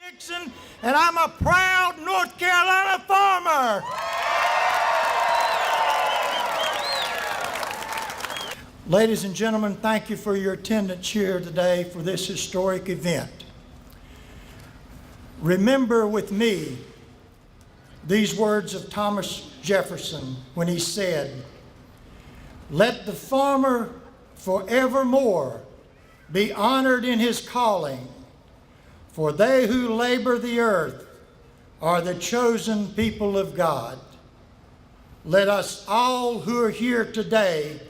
And I'm a proud North Carolina farmer. Ladies and gentlemen, thank you for your attendance here today for this historic event. Remember with me these words of Thomas Jefferson when he said, "Let the farmer forevermore be honored in his calling, for they who labor the earth are the chosen people of God." Let us all who are here today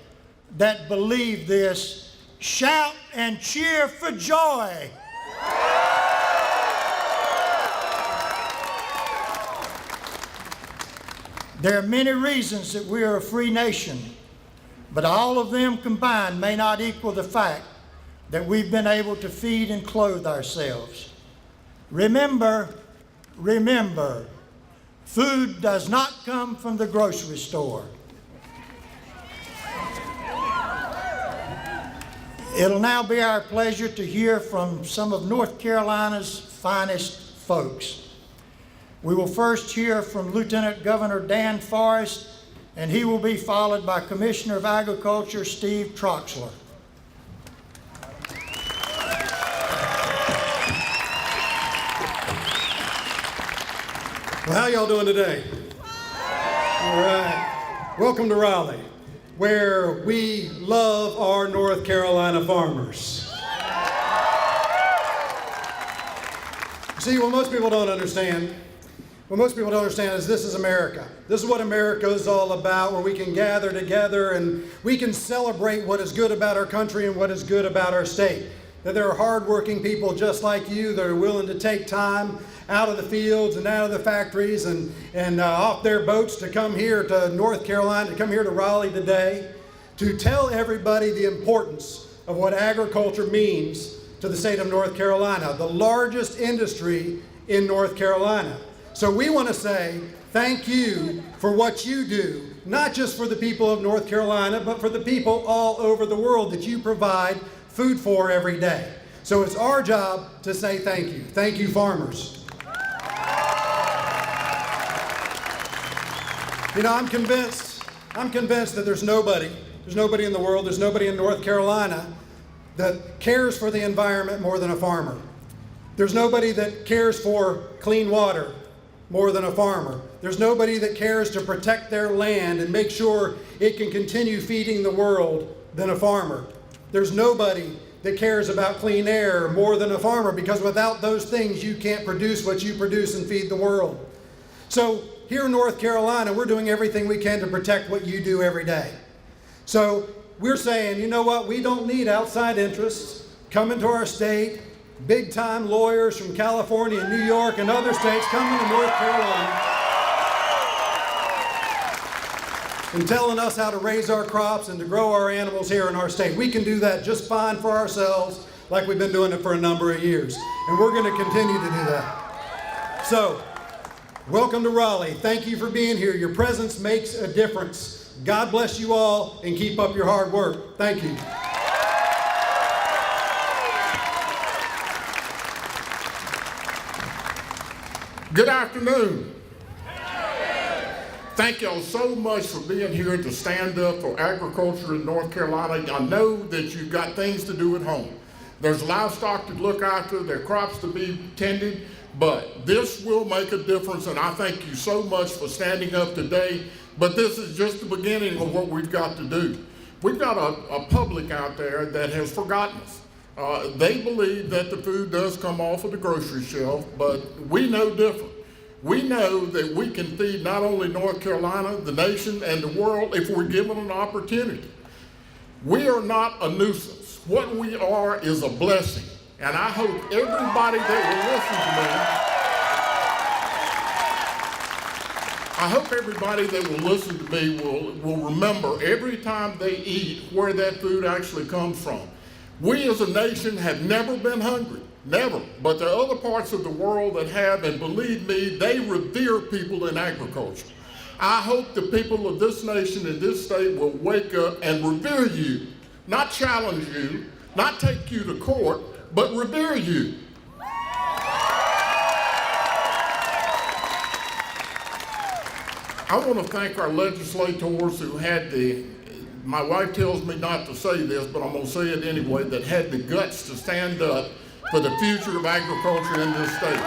that believe this shout and cheer for joy. There are many reasons that we are a free nation, but all of them combined may not equal the fact that we've been able to feed and clothe ourselves. Remember, food does not come from the grocery store. It'll now be our pleasure to hear from some of North Carolina's finest folks. We will first hear from Lieutenant Governor Dan Forrest, and he will be followed by Commissioner of Agriculture Steve Troxler. Well, how y'all doing today? All right. Welcome to Raleigh, where we love our North Carolina farmers. See, what most people don't understand is this is America. This is what America is all about, where we can gather together and we can celebrate what is good about our country and what is good about our state. That there are hardworking people just like you that are willing to take time out of the fields and out of the factories and off their boats to come here to North Carolina, to come here to Raleigh today, to tell everybody the importance of what agriculture means to the state of North Carolina, the largest industry in North Carolina. So we want to say thank you for what you do, not just for the people of North Carolina, but for the people all over the world that you provide food for every day. So it's our job to say thank you. Thank you, farmers. You know, I'm convinced that there's nobody in the world, there's nobody in North Carolina that cares for the environment more than a farmer. There's nobody that cares for clean water more than a farmer. There's nobody that cares to protect their land and make sure it can continue feeding the world than a farmer. There's nobody that cares about clean air more than a farmer, because without those things you can't produce what you produce and feed the world. So here in North Carolina, we're doing everything we can to protect what you do every day. So we're saying, you know what, we don't need outside interests coming to our state, big time lawyers from California and New York and other states coming to North Carolina and telling us how to raise our crops and to grow our animals here in our state. We can do that just fine for ourselves, like we've been doing it for a number of years. And we're going to continue to do that. So, welcome to Raleigh. Thank you for being here. Your presence makes a difference. God bless you all and keep up your hard work. Thank you. Good afternoon. Thank y'all so much for being here to stand up for agriculture in North Carolina. I know that you've got things to do at home. There's livestock to look after, there are crops to be tended, but this will make a difference, and I thank you so much for standing up today. But this is just the beginning of what we've got to do. We've got a public out there that has forgotten us. They believe that the food does come off of the grocery shelf, but we know different. We know that we can feed not only North Carolina, the nation, and the world if we're given an opportunity. We are not a nuisance. What we are is a blessing. And I hope everybody that will listen to me will remember every time they eat where that food actually comes from. We as a nation have never been hungry. Never. But there are other parts of the world that have, and believe me, they revere people in agriculture. I hope the people of this nation and this state will wake up and revere you, not challenge you, not take you to court, but revere you. I want to thank our legislators who had my wife tells me not to say this, but I'm going to say it anyway, that had the guts to stand up for the future of agriculture in this state.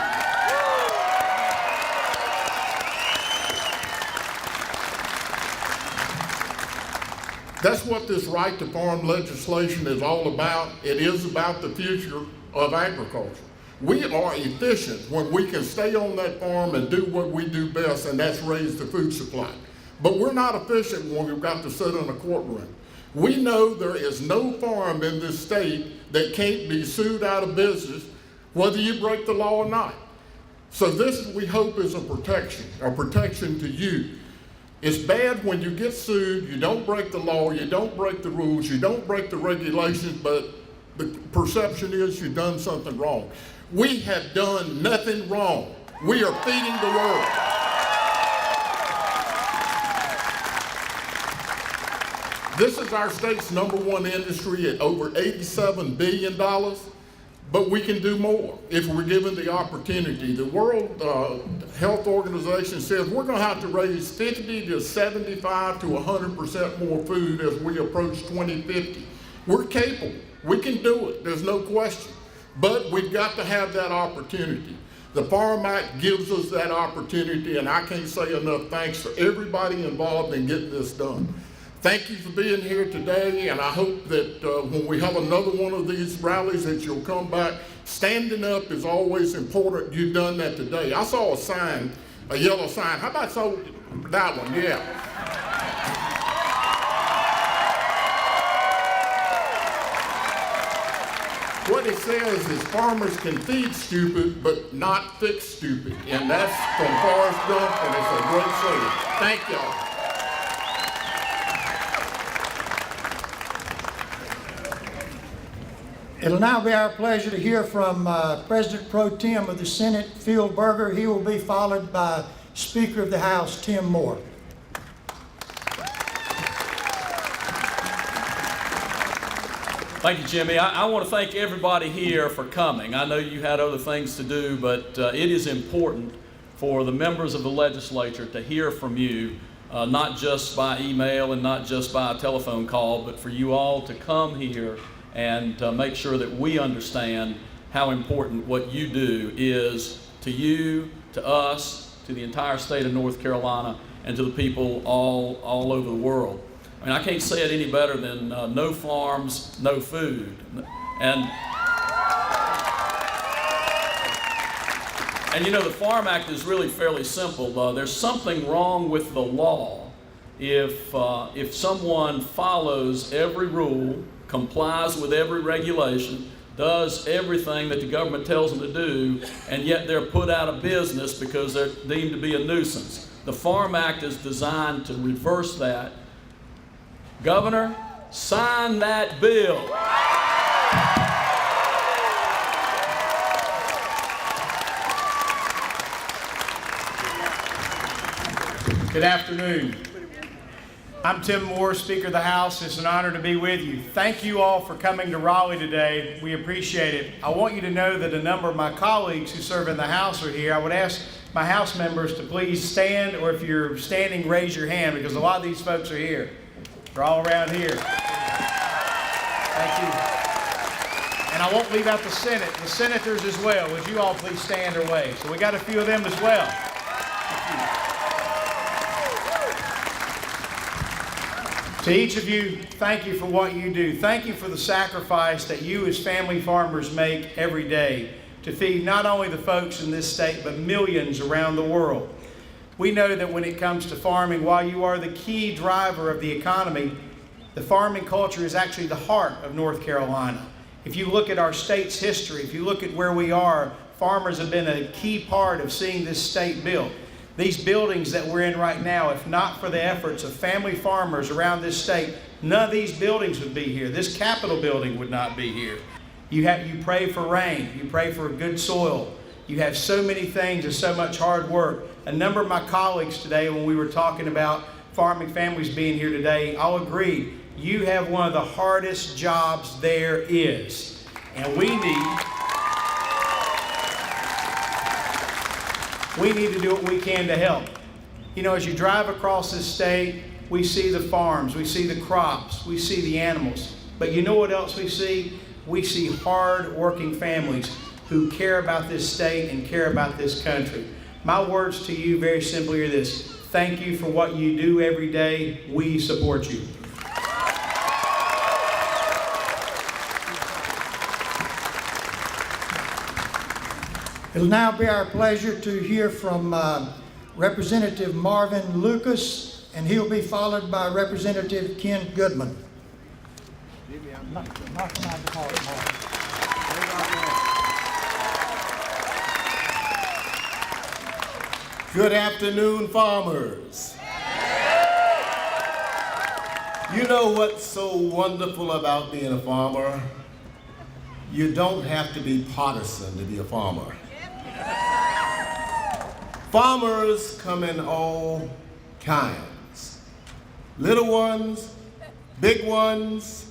That's what this right to farm legislation is all about. It is about the future of agriculture. We are efficient when we can stay on that farm and do what we do best, and that's raise the food supply. But we're not efficient when we've got to sit in a courtroom. We know there is no farm in this state that can't be sued out of business, whether you break the law or not. So this, we hope, is a protection to you. It's bad when you get sued, you don't break the law, you don't break the rules, you don't break the regulations, but the perception is you've done something wrong. We have done nothing wrong. We are feeding the world. This is our state's #1 industry at over $87 billion, but we can do more if we're given the opportunity. The World Health Organization says we're going to have to raise 50 to 75 to 100% more food as we approach 2050. We're capable. We can do it. There's no question. But we've got to have that opportunity. The Farm Act gives us that opportunity, and I can't say enough thanks to everybody involved in getting this done. Thank you for being here today, and I hope that when we have another one of these rallies that you'll come back. Standing up is always important. You've done that today. I saw a sign, a yellow sign. How about that one? Yeah. What it says is farmers can feed stupid, but not fix stupid. And that's from Forrest Gump, and it's a great saying. Thank y'all. It'll now be our pleasure to hear from President Pro Tem of the Senate, Phil Berger. He will be followed by Speaker of the House, Tim Moore. Thank you, Jimmy. I want to thank everybody here for coming. I know you had other things to do, but it is important for the members of the legislature to hear from you, not just by email and not just by a telephone call, but for you all to come here and make sure that we understand how important what you do is to you, to us, to the entire state of North Carolina, and to the people all over the world. I mean, I can't say it any better than no farms, no food. And you know, the Farm Act is really fairly simple. There's something wrong with the law if someone follows every rule, complies with every regulation, does everything that the government tells them to do, and yet they're put out of business because they're deemed to be a nuisance. The Farm Act is designed to reverse that. Governor, sign that bill. Good afternoon. I'm Tim Moore, Speaker of the House. It's an honor to be with you. Thank you all for coming to Raleigh today. We appreciate it. I want you to know that a number of my colleagues who serve in the House are here. I would ask my House members to please stand, or if you're standing, raise your hand, because a lot of these folks are here. They're all around here. Thank you. And I won't leave out the Senate, the senators as well. Would you all please stand or wave? So we got a few of them as well. To each of you, thank you for what you do. Thank you for the sacrifice that you as family farmers make every day to feed not only the folks in this state, but millions around the world. We know that when it comes to farming, while you are the key driver of the economy, the farming culture is actually the heart of North Carolina. If you look at our state's history, if you look at where we are, farmers have been a key part of seeing this state built. These buildings that we're in right now, if not for the efforts of family farmers around this state, none of these buildings would be here. This Capitol building would not be here. You pray for rain. You pray for good soil. You have so many things and so much hard work. A number of my colleagues today, when we were talking about farming families being here today, I'll agree, you have one of the hardest jobs there is. And we need to do what we can to help. You know, as you drive across this state, we see the farms, we see the crops, we see the animals. But you know what else we see? We see hard-working families who care about this state and care about this country. My words to you very simply are this: thank you for what you do every day. We support you. It'll now be our pleasure to hear from Representative Marvin Lucas, and he'll be followed by Representative Ken Goodman. Good afternoon, farmers. You know what's so wonderful about being a farmer? You don't have to be partisan to be a farmer. Farmers come in all kinds. Little ones, big ones,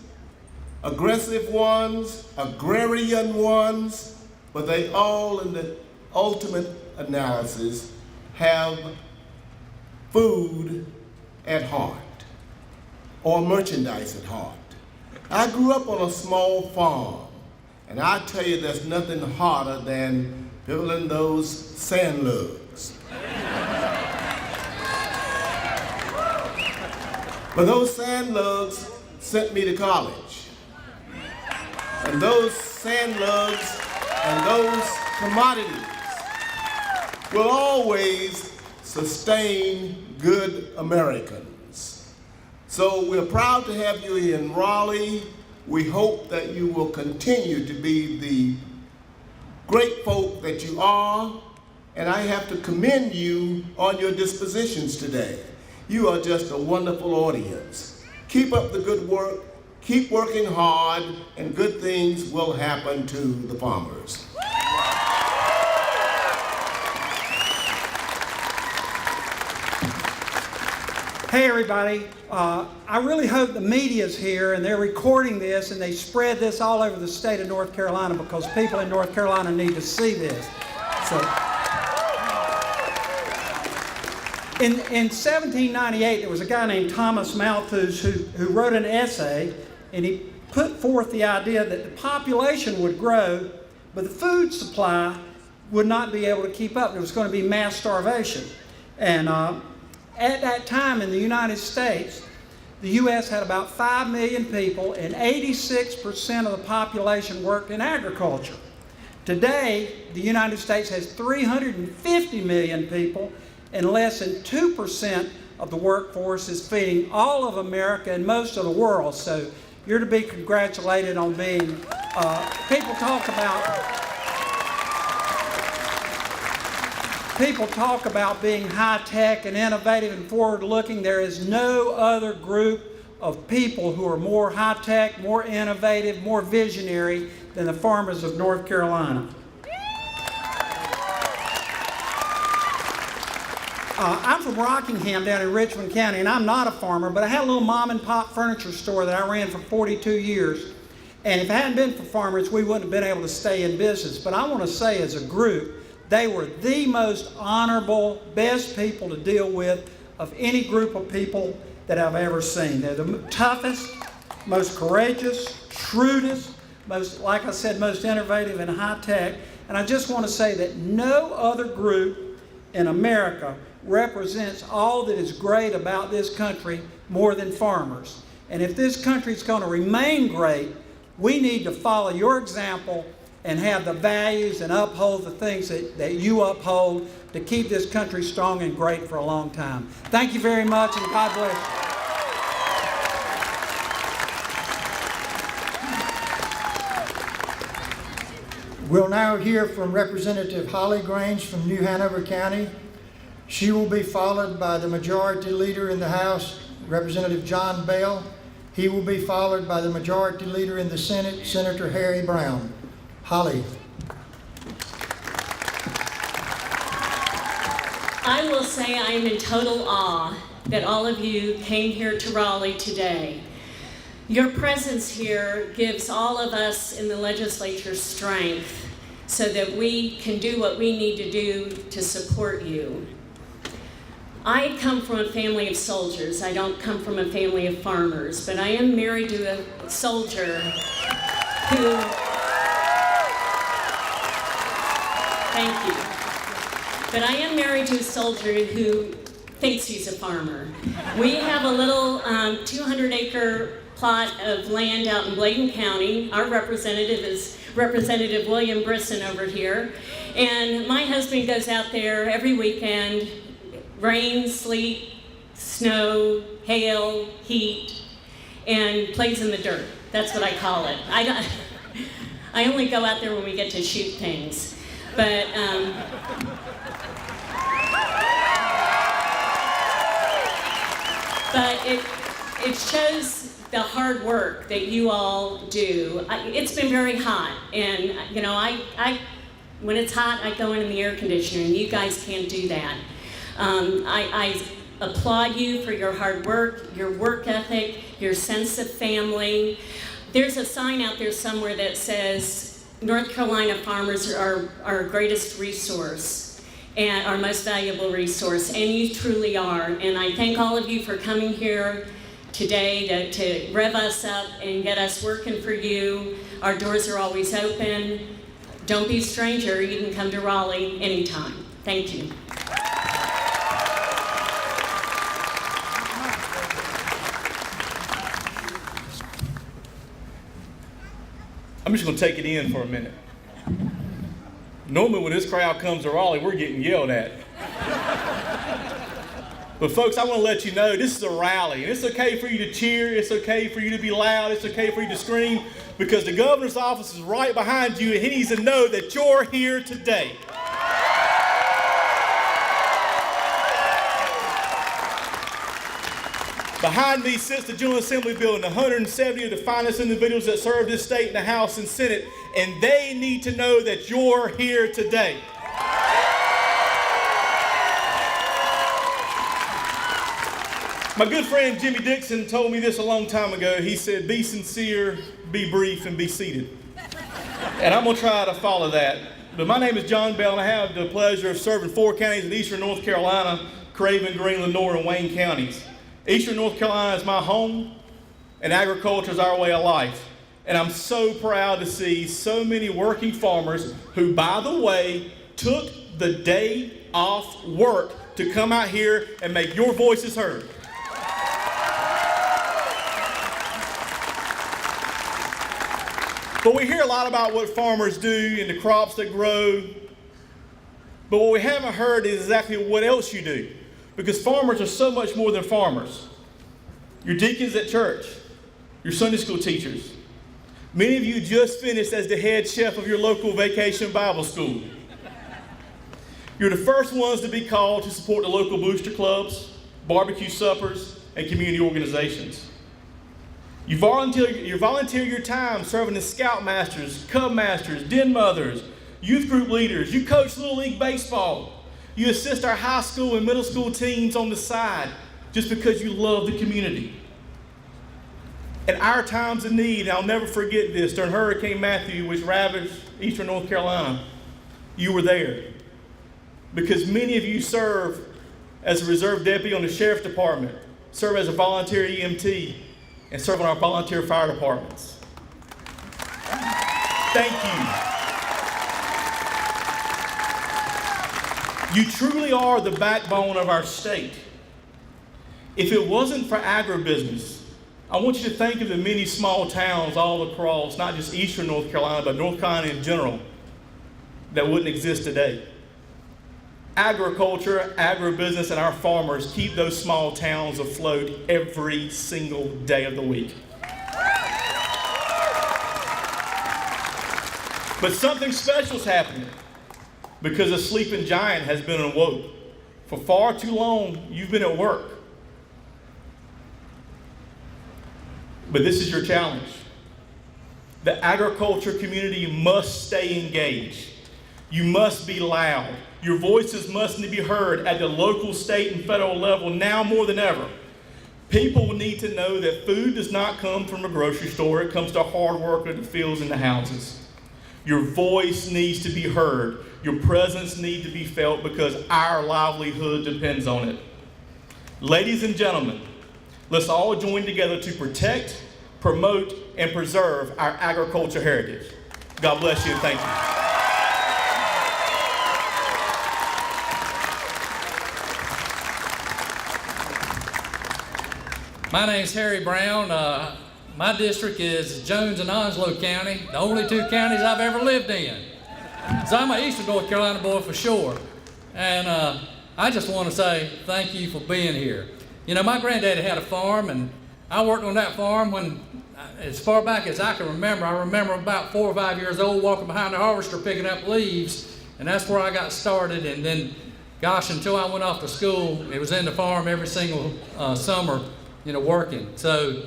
aggressive ones, agrarian ones, but they all, in the ultimate analysis, have food at heart or merchandise at heart. I grew up on a small farm, and I tell you there's nothing harder than peddling those sand lugs. But those sand lugs sent me to college. And those sand lugs and those commodities will always sustain good Americans. So we're proud to have you here in Raleigh. We hope that you will continue to be the great folk that you are, and I have to commend you on your dispositions today. You are just a wonderful audience. Keep up the good work, keep working hard, and good things will happen to the farmers. Hey everybody, I really hope the media's here and they're recording this and they spread this all over the state of North Carolina, because people in North Carolina need to see this. So, in 1798, there was a guy named Thomas Malthus who wrote an essay, and he put forth the idea that the population would grow, but the food supply would not be able to keep up. There was going to be mass starvation. And at that time in the United States, the U.S. had about 5 million people, and 86% of the population worked in agriculture. Today, the United States has 350 million people, and less than 2% of the workforce is feeding all of America and most of the world. So you're to be congratulated on being, people talk about being high-tech and innovative and forward-looking. There is no other group of people who are more high-tech, more innovative, more visionary than the farmers of North Carolina. I'm from Rockingham down in Richmond County, and I'm not a farmer, but I had a little mom-and-pop furniture store that I ran for 42 years. And if it hadn't been for farmers, we wouldn't have been able to stay in business. But I want to say, as a group, they were the most honorable, best people to deal with of any group of people that I've ever seen. They're the toughest, most courageous, shrewdest, most, like I said, most innovative and high-tech. And I just want to say that no other group in America represents all that is great about this country more than farmers. And if this country is going to remain great, we need to follow your example and have the values and uphold the things that you uphold to keep this country strong and great for a long time. Thank you very much, and God bless you. We'll now hear from Representative Holly Grange from New Hanover County. She will be followed by the Majority Leader in the House, Representative John Bell. He will be followed by the Majority Leader in the Senate, Senator Harry Brown. Holly. I will say I am in total awe that all of you came here to Raleigh today. Your presence here gives all of us in the legislature strength so that we can do what we need to do to support you. I come from a family of soldiers. I don't come from a family of farmers, but I am married to a soldier who, thank you. But I am married to a soldier who thinks he's a farmer. We have a little 200-acre plot of land out in Bladen County. Our representative is Representative William Brisson over here. And my husband goes out there every weekend, rain, sleet, snow, hail, heat, and plays in the dirt. That's what I call it. I only go out there when we get to shoot things. But it shows the hard work that you all do. It's been very hot, and you know, when it's hot, I go in the air conditioner, and you guys can't do that. I applaud you for your hard work, your work ethic, your sense of family. There's a sign out there somewhere that says, North Carolina farmers are our greatest resource and our most valuable resource, and you truly are. And I thank all of you for coming here today to rev us up and get us working for you. Our doors are always open. Don't be a stranger. You can come to Raleigh anytime. Thank you. I'm just going to take it in for a minute. Normally when this crowd comes to Raleigh, we're getting yelled at. But folks, I want to let you know this is a rally. And it's okay for you to cheer. It's okay for you to be loud. It's okay for you to scream, because the governor's office is right behind you, and he needs to know that you're here today. Behind me sits the General Assembly building, 170 of the finest individuals that serve this state in the House and Senate, and they need to know that you're here today. My good friend Jimmy Dixon told me this a long time ago. He said, be sincere, be brief, and be seated. And I'm going to try to follow that. But my name is John Bell, and I have the pleasure of serving 4 counties in eastern North Carolina, Craven, Greene, Lenoir, and Wayne counties. Eastern North Carolina is my home, and agriculture is our way of life. And I'm so proud to see so many working farmers who, by the way, took the day off work to come out here and make your voices heard. But we hear a lot about what farmers do and the crops that grow. But what we haven't heard is exactly what else you do. Because farmers are so much more than farmers. You're deacons at church. You're Sunday school teachers. Many of you just finished as the head chef of your local vacation Bible school. You're the first ones to be called to support the local booster clubs, barbecue suppers, and community organizations. You volunteer your time serving as scoutmasters, cub masters, den mothers, youth group leaders. You coach Little League Baseball. You assist our high school and middle school teams on the side just because you love the community. At our times of need, and I'll never forget this, during Hurricane Matthew, which ravaged eastern North Carolina, you were there. Because many of you serve as a reserve deputy on the sheriff's department, serve as a volunteer EMT, and serve on our volunteer fire departments. Thank you. You truly are the backbone of our state. If it wasn't for agribusiness, I want you to think of the many small towns all across, not just eastern North Carolina, but North Carolina in general, that wouldn't exist today. Agriculture, agribusiness, and our farmers keep those small towns afloat every single day of the week. But something special is happening because a sleeping giant has been awoke. For far too long, you've been at work. But this is your challenge. The agriculture community must stay engaged. You must be loud. Your voices must be heard at the local, state, and federal level now more than ever. People need to know that food does not come from a grocery store. It comes to hard work in the fields and the houses. Your voice needs to be heard. Your presence needs to be felt because our livelihood depends on it. Ladies and gentlemen, let's all join together to protect, promote, and preserve our agriculture heritage. God bless you and thank you. My name's Harry Brown. My district is Jones and Onslow County, the only two counties I've ever lived in. So I'm an Eastern North Carolina boy for sure. And I just want to say thank you for being here. You know, my granddaddy had a farm, and I worked on that farm when, as far back as I can remember. I remember about 4 or 5 years old walking behind the harvester picking up leaves, and that's where I got started. And then, gosh, until I went off to school, it was in the farm every single summer, you know, working. So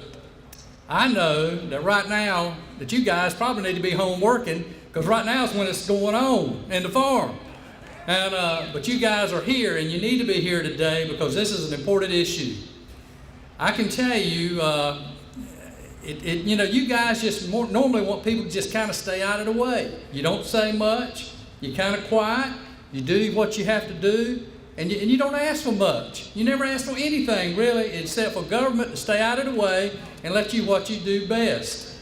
I know that right now that you guys probably need to be home working, because right now is when it's going on in the farm. And but you guys are here, and you need to be here today because this is an important issue. I can tell you, you know, you guys just normally want people to just kind of stay out of the way. You don't say much. You're kind of quiet. You do what you have to do, and you don't ask for much. You never ask for anything really, except for government to stay out of the way and let you what you do best.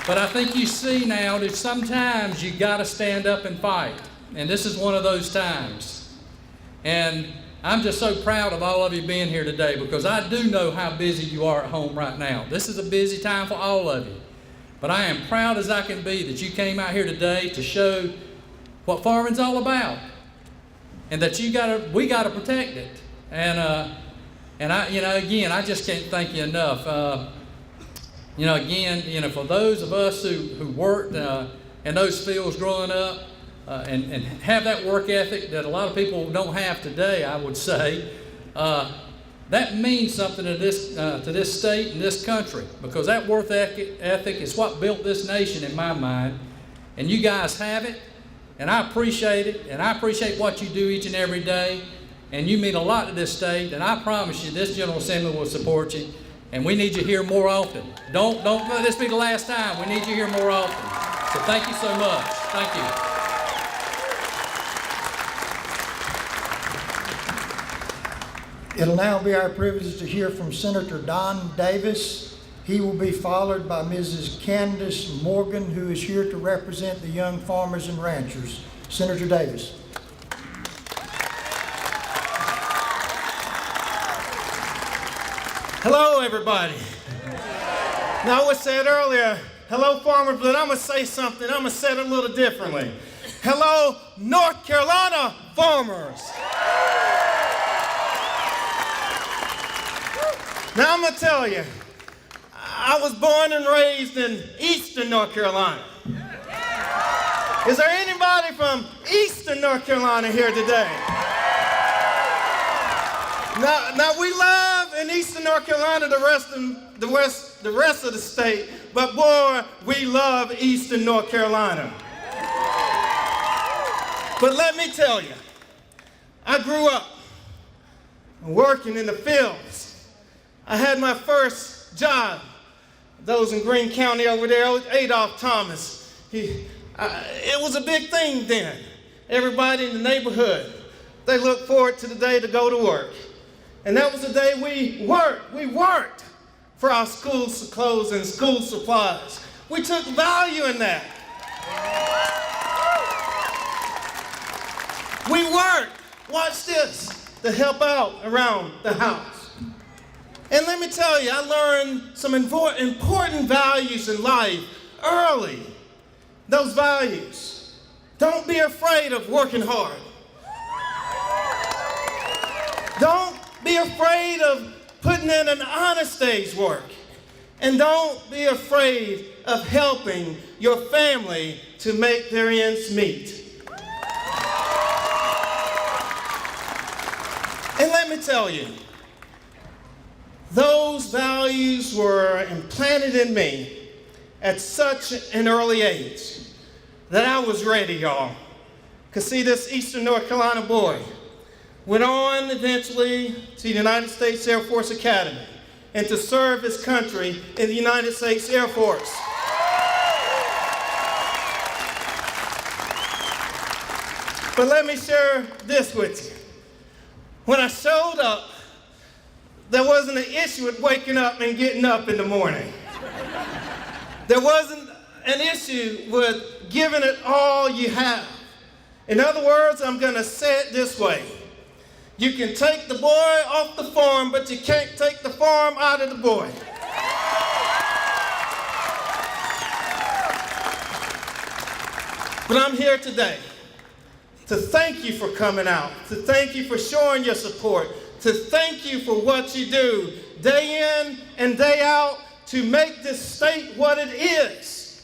But I think you see now that sometimes you got to stand up and fight. And this is one of those times. And I'm just so proud of all of you being here today because I do know how busy you are at home right now. This is a busy time for all of you. But I am proud as I can be that you came out here today to show what farming's all about. And that we got to protect it. And I, you know, again, I just can't thank you enough. You know, again, you know, for those of us who worked in those fields growing up and have that work ethic that a lot of people don't have today, I would say, that means something to this state and this country because that work ethic is what built this nation in my mind. And you guys have it, and I appreciate it, and I appreciate what you do each and every day. And you mean a lot to this state, and I promise you this General Assembly will support you. And we need you here more often. Don't let this be the last time. We need you here more often. So thank you so much. Thank you. It'll now be our privilege to hear from Senator Don Davis. He will be followed by Mrs. Candace Morgan, who is here to represent the young farmers and ranchers. Senator Davis. Hello, everybody. Now, I was said earlier, hello, farmers, but I'm going to say something. I'm going to say it a little differently. Hello, North Carolina farmers. Now, I'm going to tell you, I was born and raised in Eastern North Carolina. Is there anybody from Eastern North Carolina here today? Now we love in Eastern North Carolina the rest of the state, but boy, we love Eastern North Carolina. But let me tell you, I grew up working in the fields. I had my first job. Those in Greene County over there, Adolph Thomas. It was a big thing then. Everybody in the neighborhood, they looked forward to the day to go to work. And that was the day we worked. We worked for our school clothes and school supplies. We took value in that. We worked, watch this, to help out around the house. And let me tell you, I learned some important values in life early. Those values. Don't be afraid of working hard. Don't be afraid of putting in an honest day's work. And don't be afraid of helping your family to make their ends meet. And let me tell you, those values were implanted in me at such an early age that I was ready, y'all. Because see, this Eastern North Carolina boy went on eventually to the United States Air Force Academy and to serve his country in the United States Air Force. But let me share this with you. When I showed up, there wasn't an issue with waking up and getting up in the morning. There wasn't an issue with giving it all you have. In other words, I'm going to say it this way. You can take the boy off the farm, but you can't take the farm out of the boy. But I'm here today to thank you for coming out, to thank you for showing your support, to thank you for what you do day in and day out to make this state what it is.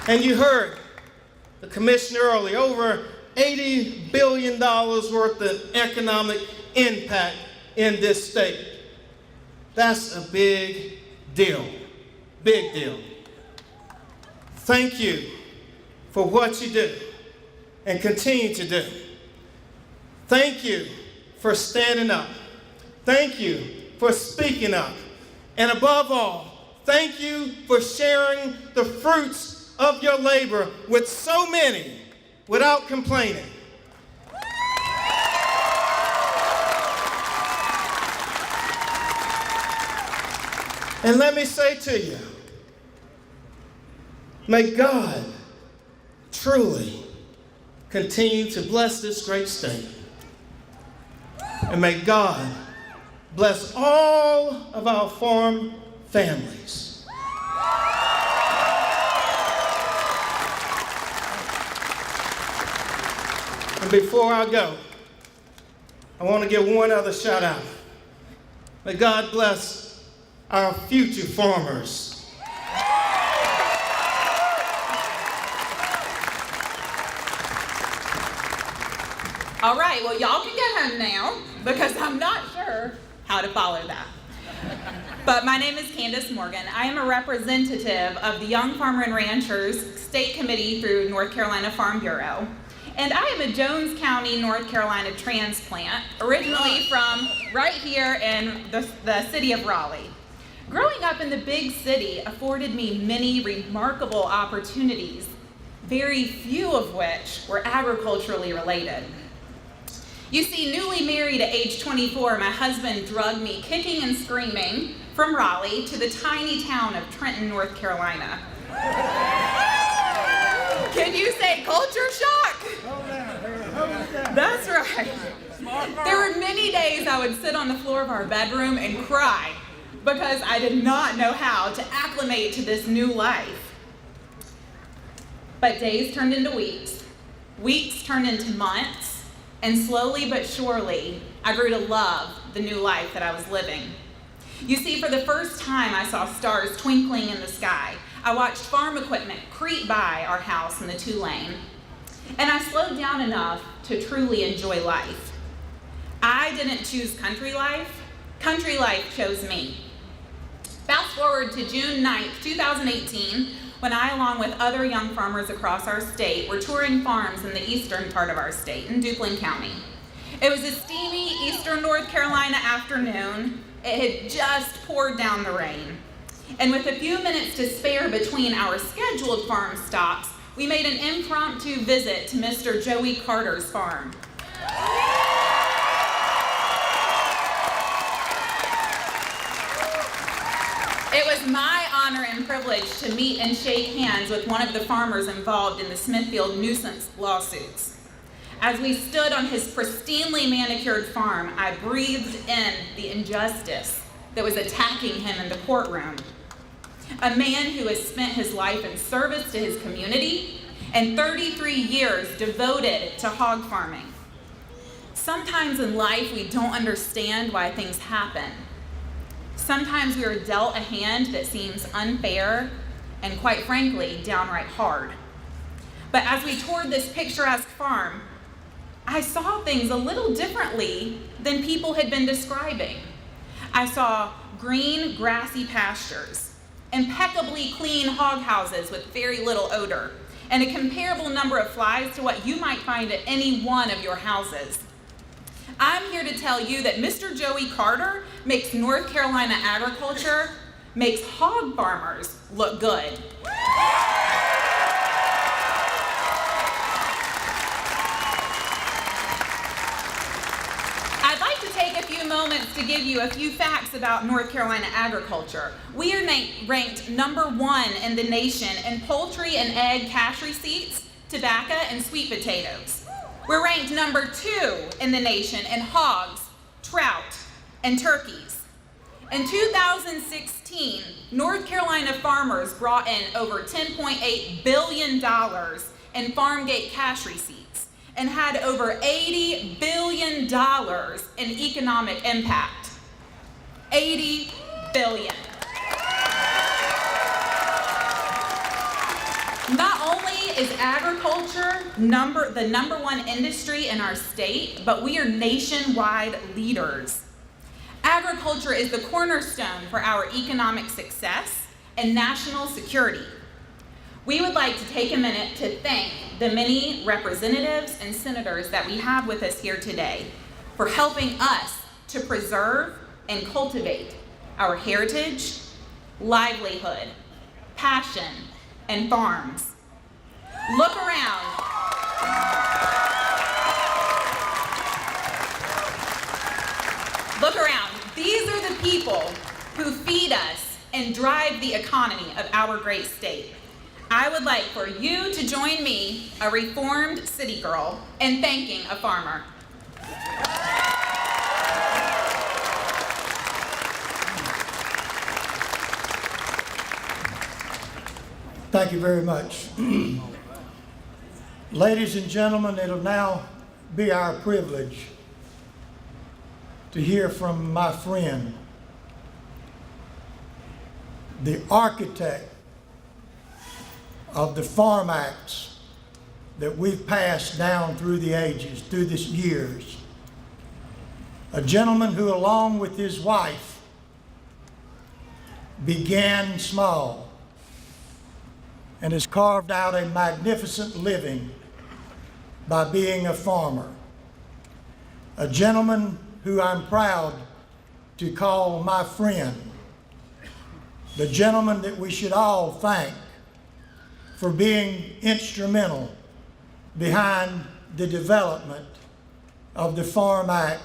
And you heard the commissioner earlier, over $80 billion worth of economic impact in this state. That's a big deal, big deal. Thank you for what you do and continue to do. Thank you for standing up. Thank you for speaking up. And above all, thank you for sharing the fruits of your labor with so many without complaining. And let me say to you, may God truly continue to bless this great state. And may God bless all of our farm families. And before I go, I want to give one other shout out. May God bless our future farmers. All right, well, y'all can get home now because I'm not sure how to follow that. But my name is Candace Morgan. I am a representative of the Young Farmer and Ranchers State Committee through North Carolina Farm Bureau. And I am a Jones County, North Carolina transplant, originally from right here in the city of Raleigh. Growing up in the big city afforded me many remarkable opportunities, very few of which were agriculturally related. You see, newly married at age 24, my husband drugged me kicking and screaming from Raleigh to the tiny town of Trenton, North Carolina. Can you say culture shock? That's right. There were many days I would sit on the floor of our bedroom and cry because I did not know how to acclimate to this new life. But days turned into weeks, weeks turned into months, and slowly but surely, I grew to love the new life that I was living. You see, for the first time, I saw stars twinkling in the sky. I watched farm equipment creep by our house in the 2-lane. And I slowed down enough to truly enjoy life. I didn't choose country life chose me. Fast forward to June 9th, 2018, when I, along with other young farmers across our state, were touring farms in the eastern part of our state, in Duplin County. It was a steamy eastern North Carolina afternoon. It had just poured down the rain. And with a few minutes to spare between our scheduled farm stops, we made an impromptu visit to Mr. Joey Carter's farm. It was my honor and privilege to meet and shake hands with one of the farmers involved in the Smithfield nuisance lawsuits. As we stood on his pristinely manicured farm, I breathed in the injustice that was attacking him in the courtroom. A man who has spent his life in service to his community and 33 years devoted to hog farming. Sometimes in life we don't understand why things happen. Sometimes we are dealt a hand that seems unfair and, quite frankly, downright hard. But as we toured this picturesque farm, I saw things a little differently than people had been describing. I saw green, grassy pastures, impeccably clean hog houses with very little odor, and a comparable number of flies to what you might find at any one of your houses. I'm here to tell you that Mr. Joey Carter makes North Carolina agriculture, makes hog farmers look good. moments to give you a few facts about North Carolina agriculture. We are ranked #1 in the nation in poultry and egg cash receipts, tobacco, and sweet potatoes. We're ranked #2 in the nation in hogs, trout, and turkeys. In 2016, North Carolina farmers brought in over $10.8 billion in farm gate cash receipts and had over $80 billion in economic impact. $80 billion. Not only is agriculture the #1 industry in our state, but we are nationwide leaders. Agriculture is the cornerstone for our economic success and national security. We would like to take a minute to thank the many representatives and senators that we have with us here today for helping us to preserve and cultivate our heritage, livelihood, passion, and farms. Look around. Look around. These are the people who feed us and drive the economy of our great state. I would like for you to join me, a reformed city girl, in thanking a farmer. Thank you very much. Ladies and gentlemen, it'll now be our privilege to hear from my friend, the architect of the Farm Acts that we've passed down through the ages, through the years. A gentleman who, along with his wife, began small and has carved out a magnificent living by being a farmer. A gentleman who I'm proud to call my friend, the gentleman that we should all thank for being instrumental behind the development of the Farm Act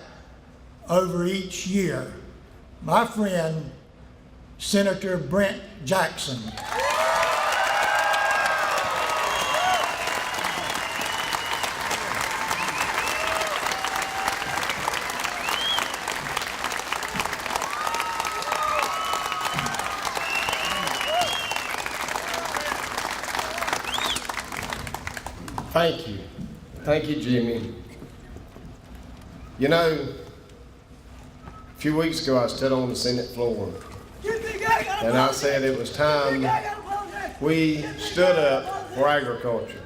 over each year. My friend, Senator Brent Jackson. Thank you. Thank you, Jimmy. You know, a few weeks ago I stood on the Senate floor and I said it was time we stood up for agriculture.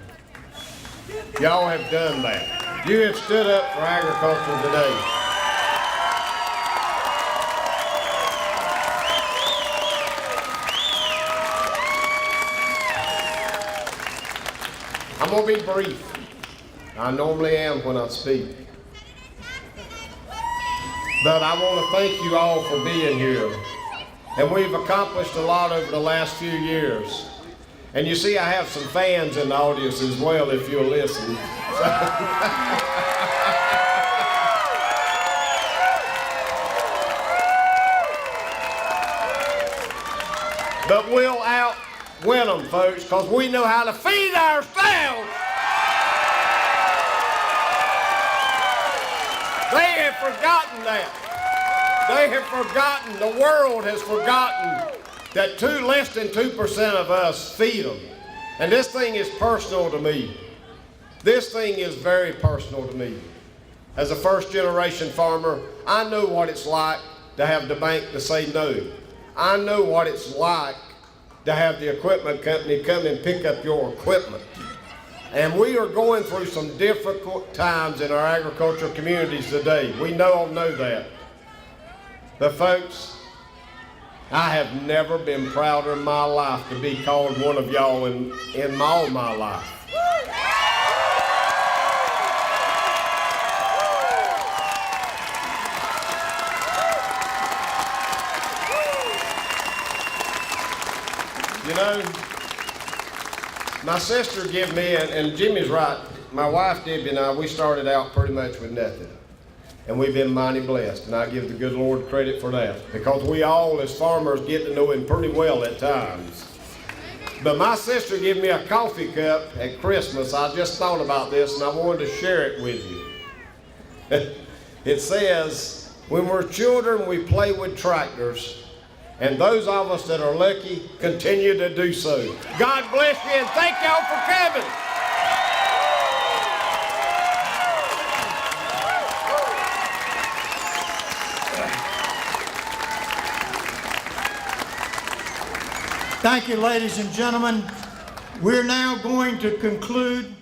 Y'all have done that. You have stood up for agriculture today. I'm going to be brief. I normally am when I speak. But I want to thank you all for being here. And we've accomplished a lot over the last few years. And you see, I have some fans in the audience as well, if you'll listen. But we'll outwin them, folks, because we know how to feed ourselves. They have forgotten that. They have forgotten, the world has forgotten that less than 2% of us feed them. And this thing is personal to me. This thing is very personal to me. As a first-generation farmer, I know what it's like to have the bank to say no. I know what it's like to have the equipment company come and pick up your equipment. And we are going through some difficult times in our agricultural communities today. We all know that. But folks, I have never been prouder in my life to be called one of y'all in all my life. You know, my sister gave me, and Jimmy's right, my wife Debbie and I, we started out pretty much with nothing. and we've been mighty blessed. And I give the good Lord credit for that, because we all as farmers get to know him pretty well at times. But my sister gave me a coffee cup at Christmas. I just thought about this and I wanted to share it with you. It says, when we're children, we play with tractors, and those of us that are lucky continue to do so. God bless you, and thank y'all for coming. Thank you, ladies and gentlemen. We're now going to conclude